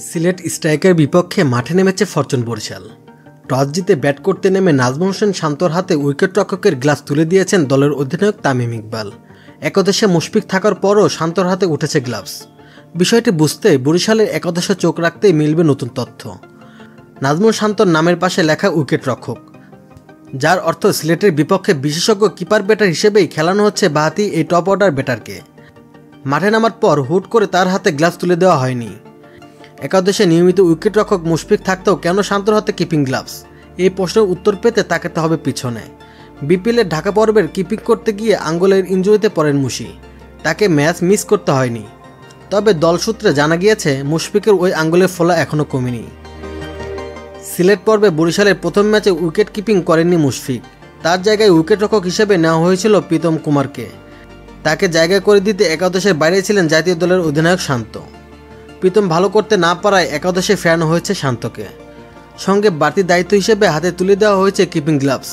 সিলেট স্ট্রাইকের বিপক্ষে মাঠে নেমেছে ফরচুন বরিশাল। টস জিতে ব্যাট করতে নেমে নাজমুল হোসেন শান্তর হাতে উইকেটরক্ষকের গ্লাভস তুলে দিয়েছেন দলের অধিনায়ক তামিম ইকবাল। একাদশে মুশফিক থাকার পরও শান্তর হাতে উঠেছে গ্লাভস। বিষয়টি বুঝতে বরিশালের একাদশে চোখ রাখতেই মিলবে নতুন তথ্য। নাজমুল শান্তর নামের পাশে লেখা উইকেটরক্ষক, যার অর্থ সিলেটের বিপক্ষে বিশেষজ্ঞ কিপার ব্যাটার হিসেবেই খেলানো হচ্ছে বাঁহাতি এই টপ অর্ডার ব্যাটারকে। মাঠে নামার পর হুট করে তার হাতে গ্লাভস তুলে দেওয়া হয়নি। একাদশে নিয়মিত উইকেটরক্ষক মুশফিক থাকতেও কেন শান্তর হাতে কিপিং গ্লাভস, এই প্রশ্নের উত্তর পেতে তাকাতে হবে পিছনে। বিপিএলের ঢাকা পর্বের কিপিং করতে গিয়ে আঙ্গুলের ইনজুরিতে পড়েন মুশি। তাকে ম্যাচ মিস করতে হয়নি, তবে দল সূত্রে জানা গিয়েছে মুশফিকের ওই আঙ্গুলের ফোলা এখনও কমেনি। সিলেট পর্বে বরিশালের প্রথম ম্যাচে উইকেট কিপিং করেননি মুশফিক। তার জায়গায় উইকেটরক্ষক হিসেবে নেওয়া হয়েছিল প্রীতম কুমারকে। তাকে জায়গা করে দিতে একাদশের বাইরে ছিলেন জাতীয় দলের অধিনায়ক শান্ত। প্রীতম ভালো করতে না পারায় একাদশে ফেরানো হয়েছে শান্তকে। সঙ্গে বাড়তি দায়িত্ব হিসেবে হাতে তুলে দেওয়া হয়েছে কিপিং গ্লাভস।